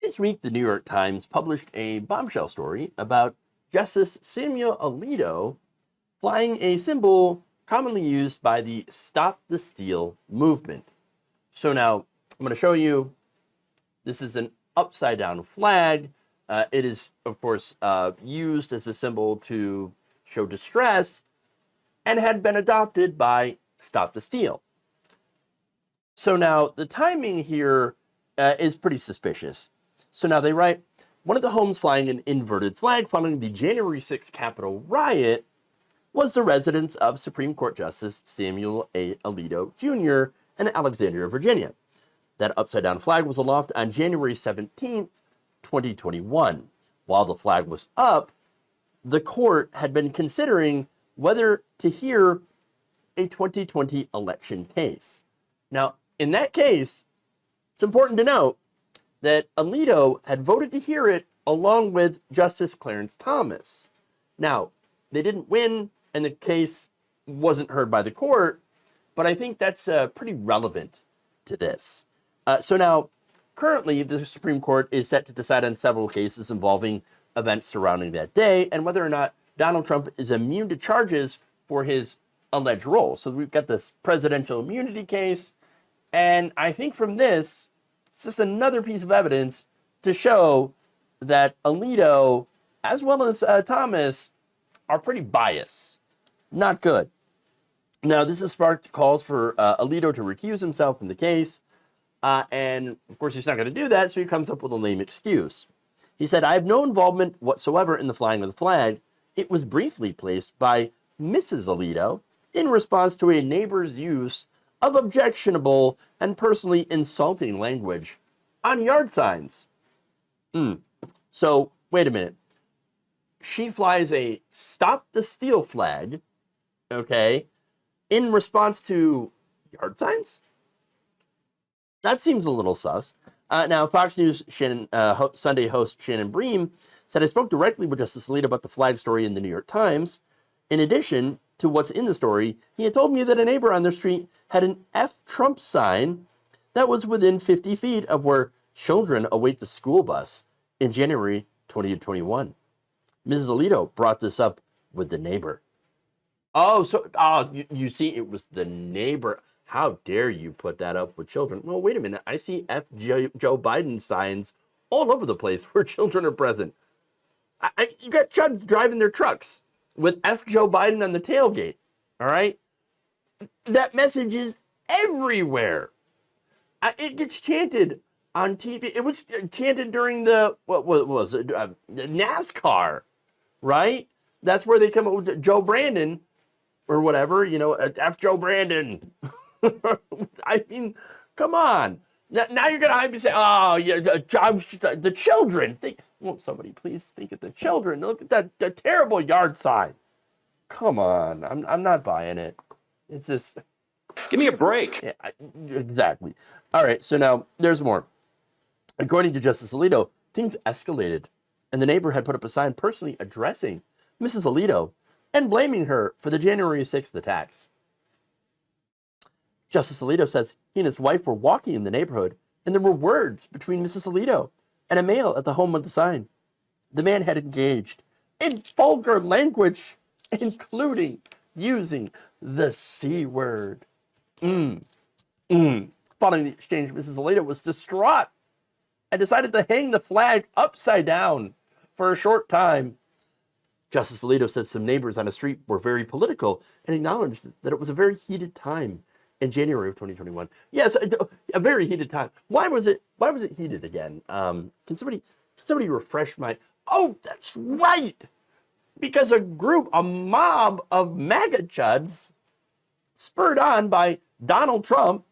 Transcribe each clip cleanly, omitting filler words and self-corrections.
This week, the New York Times published a bombshell story about Justice Samuel Alito flying a symbol commonly used by the Stop the Steal movement. So now, I'm going to show you, this is an upside-down flag. It is, of course, used as a symbol to show distress and had been adopted by Stop the Steal. So now, the timing here is pretty suspicious. So now they write, one of the homes flying an inverted flag following the January 6th Capitol riot was the residence of Supreme Court Justice Samuel A. Alito Jr. in Alexandria, Virginia. That upside-down flag was aloft on January 17th, 2021. While the flag was up, the court had been considering whether to hear a 2020 election case. Now, in that case, it's important to note that Alito had voted to hear it along with Justice Clarence Thomas. Now, they didn't win, and the case wasn't heard by the court, but I think that's pretty relevant to this. So now, currently, the Supreme Court is set to decide on several cases involving events surrounding that day and whether or not Donald Trump is immune to charges for his alleged role. So we've got this presidential immunity case, and I think from this, it's just another piece of evidence to show that Alito, as well as Thomas, are pretty biased. Not good. Now, this has sparked calls for Alito to recuse himself from the case. And, of course, he's not going to do that, so he comes up with a lame excuse. He said, I have no involvement whatsoever in the flying of the flag. It was briefly placed by Mrs. Alito in response to a neighbor's use of objectionable and personally insulting language on yard signs. So, wait a minute. She flies a Stop the Steal flag, okay, in response to yard signs? That seems a little sus. Now, Fox News Sunday host Shannon Bream said, I spoke directly with Justice Alito about the flag story in the New York Times. In addition to what's in the story, he had told me that a neighbor on their street had an F Trump sign that was within 50 feet of where children await the school bus in January 2021. Mrs. Alito brought this up with the neighbor. Oh, so you see, it was the neighbor. How dare you put that up with children? Well, wait a minute. I see Joe Biden signs all over the place where children are present. You got chuds driving their trucks with F Joe Biden on the tailgate, all right? That message is everywhere. It gets chanted on TV. It was chanted during the, what was it, NASCAR, right? That's where they come up with Joe Brandon or whatever, you know, F Joe Brandon. I mean, come on. Now you're going to hype and say, oh, yeah, the children. Won't somebody please think of the children? Look at that terrible yard sign. Come on. I'm not buying it. It's just... Give me a break. Yeah, exactly. All right, so now there's more. According to Justice Alito, things escalated, and the neighbor had put up a sign personally addressing Mrs. Alito and blaming her for the January 6th attacks. Justice Alito says he and his wife were walking in the neighborhood, and there were words between Mrs. Alito and a male at the home with the sign. The man had engaged in vulgar language, including using the C word. Following the exchange, Mrs. Alito was distraught and decided to hang the flag upside down for a short time. Justice Alito said some neighbors on the street were very political and acknowledged that it was a very heated time in January of 2021. Yes, a very heated time. Why was it heated again? Can somebody refresh my... Oh, that's right! Because a mob of MAGA chuds, spurred on by Donald Trump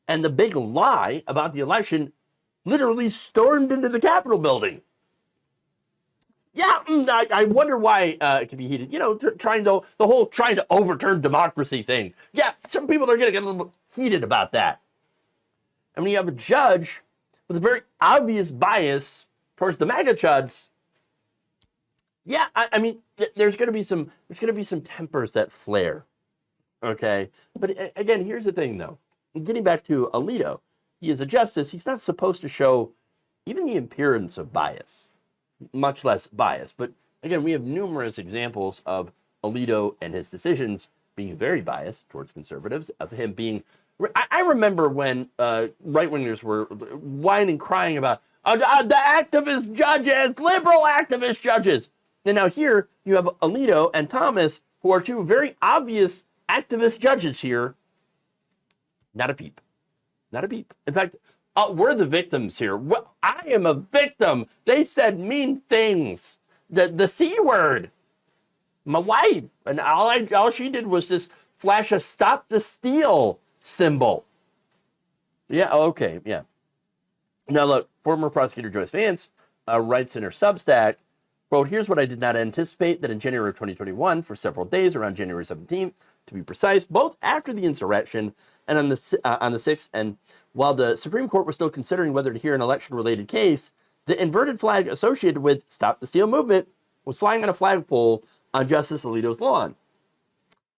and the big lie about the election, literally stormed into the Capitol building. Yeah, I wonder why it can be heated. You know, trying to overturn democracy thing. Yeah, some people are going to get a little heated about that. And when you have a judge with a very obvious bias towards the MAGA chuds, yeah, I mean, there's going to be some tempers that flare. Okay, but again, here's the thing, though. Getting back to Alito, he is a justice. He's not supposed to show even the appearance of bias, much less bias. But again, we have numerous examples of Alito and his decisions being very biased towards conservatives, of him being... I remember when right-wingers were whining, crying about the activist judges, liberal activist judges. And now here you have Alito and Thomas, who are two very obvious activist judges here. Not a peep. Not a peep. In fact, we're the victims here. Well, I am a victim. They said mean things. The C word. My wife. And all she did was just flash a stop the steal symbol. Yeah, okay, yeah. Now look, former prosecutor Joyce Vance writes in her Substack, quote, "Here's what I did not anticipate, that in January of 2021, for several days, around January 17th, to be precise, both after the insurrection and on the 6th, and while the Supreme Court was still considering whether to hear an election-related case, the inverted flag associated with Stop the Steal movement was flying on a flagpole on Justice Alito's lawn.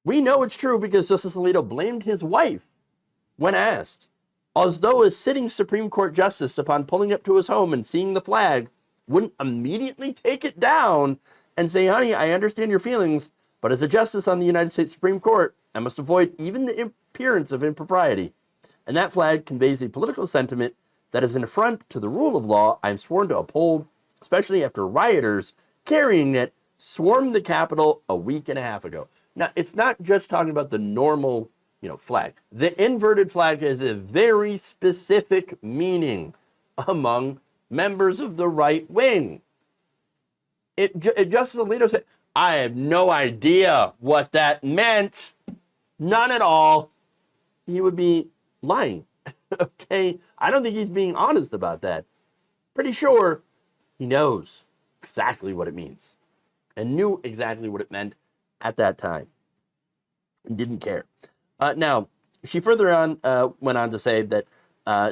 We know it's true because Justice Alito blamed his wife when asked, as though a sitting Supreme Court justice, upon pulling up to his home and seeing the flag, wouldn't immediately take it down and say, honey, I understand your feelings, but as a justice on the United States Supreme Court, I must avoid even the appearance of impropriety. And that flag conveys a political sentiment that is an affront to the rule of law I am sworn to uphold, especially after rioters carrying it swarmed the Capitol a week and a half ago." Now, it's not just talking about the normal, flag. The inverted flag has a very specific meaning among members of the right wing. Justice Alito said, I have no idea what that meant. None at all. He would be lying. Okay? I don't think he's being honest about that. Pretty sure he knows exactly what it means and knew exactly what it meant at that time and didn't care. Now, she further on went on to say that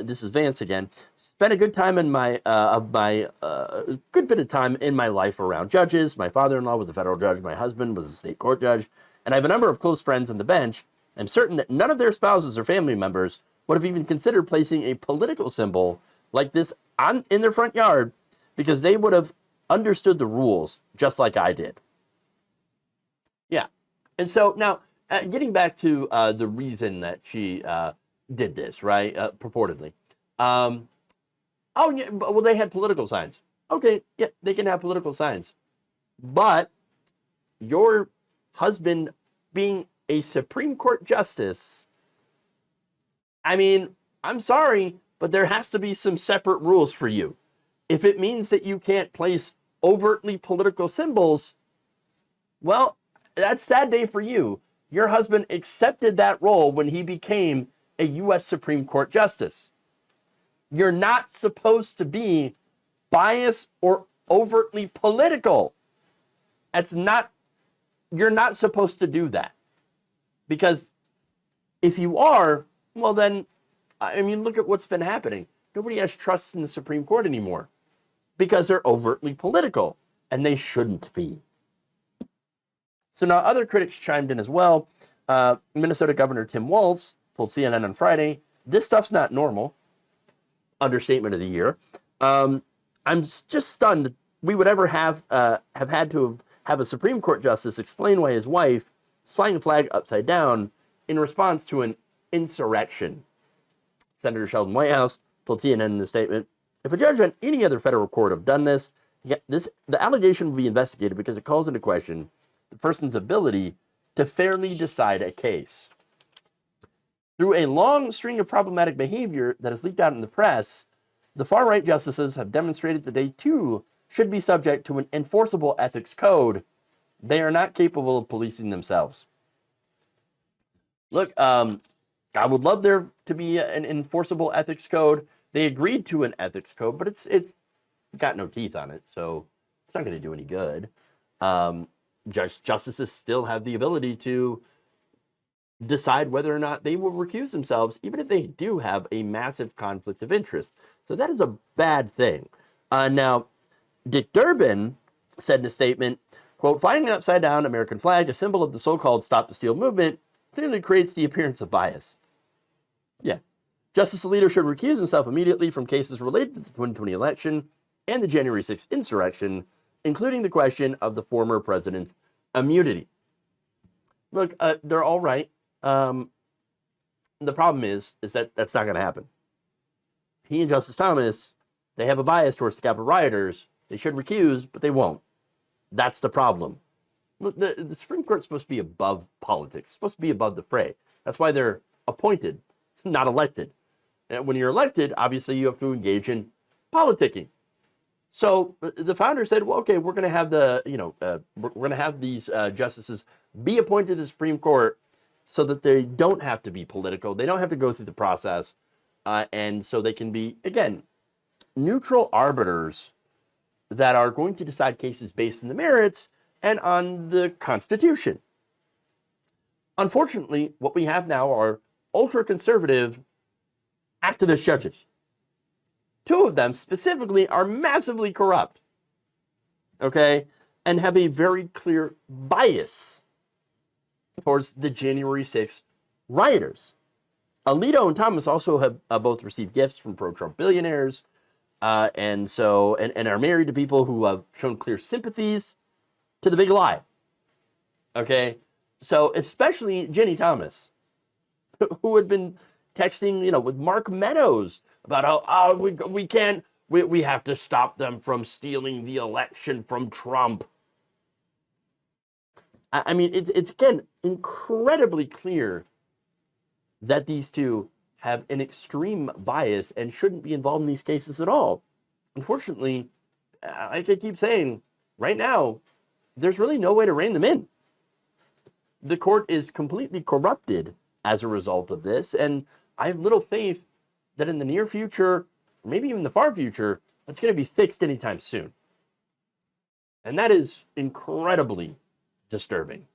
this is Vance again. Spent a good time in good bit of time in my life around judges. My father-in-law was a federal judge. My husband was a state court judge, and I have a number of close friends on the bench. I'm certain that none of their spouses or family members would have even considered placing a political symbol like this in their front yard because they would have understood the rules just like I did. Yeah, and so now. Getting back to the reason that she did this, right, purportedly. Oh, yeah, well, they had political signs. Okay, yeah, they can have political signs. But your husband being a Supreme Court justice, I mean, I'm sorry, but there has to be some separate rules for you. If it means that you can't place overtly political symbols, well, that's a sad day for you. Your husband accepted that role when he became a U.S. Supreme Court justice. You're not supposed to be biased or overtly political. You're not supposed to do that. Because if you are, well then, I mean, look at what's been happening. Nobody has trust in the Supreme Court anymore because they're overtly political, and they shouldn't be. So now other critics chimed in as well. Minnesota Governor Tim Walz told CNN on Friday, this stuff's not normal. Understatement of the year. I'm just stunned that we would ever have had to have a Supreme Court justice explain why his wife is flying a flag upside down in response to an insurrection. Senator Sheldon Whitehouse told CNN in a statement, if a judge on any other federal court have done this, the allegation will be investigated because it calls into question the person's ability to fairly decide a case. Through a long string of problematic behavior that has leaked out in the press, the far-right justices have demonstrated that they too should be subject to an enforceable ethics code. They are not capable of policing themselves. Look, I would love there to be an enforceable ethics code. They agreed to an ethics code, but it's got no teeth on it, so it's not going to do any good. Justices still have the ability to decide whether or not they will recuse themselves, even if they do have a massive conflict of interest. So that is a bad thing. Now, Dick Durbin said in a statement, quote, flying an upside down American flag, a symbol of the so-called Stop the Steal movement, clearly creates the appearance of bias. Yeah. Justice Alito should recuse himself immediately from cases related to the 2020 election and the January 6th insurrection, including the question of the former president's immunity. Look, they're all right. The problem is that that's not going to happen. He and Justice Thomas, they have a bias towards the Capitol rioters. They should recuse, but they won't. That's the problem. Look, the Supreme Court's supposed to be above politics. It's supposed to be above the fray. That's why they're appointed, not elected. And when you're elected, obviously you have to engage in politicking. So the founder said, well, okay, we're going to have we're going to have these justices be appointed to the Supreme Court so that they don't have to be political. They don't have to go through the process. And so they can be, again, neutral arbiters that are going to decide cases based on the merits and on the Constitution. Unfortunately, what we have now are ultra-conservative activist judges. Two of them specifically are massively corrupt, okay, and have a very clear bias towards the January 6th rioters. Alito and Thomas also have both received gifts from pro-Trump billionaires, and are married to people who have shown clear sympathies to the big lie. Okay, so especially Jenny Thomas, who had been texting, with Mark Meadows about how we have to stop them from stealing the election from Trump. I mean, it's again incredibly clear that these two have an extreme bias and shouldn't be involved in these cases at all. Unfortunately, like I keep saying, right now, there's really no way to rein them in. The court is completely corrupted as a result of this, and I have little faith that in the near future, or maybe even the far future, that's going to be fixed anytime soon. And that is incredibly disturbing.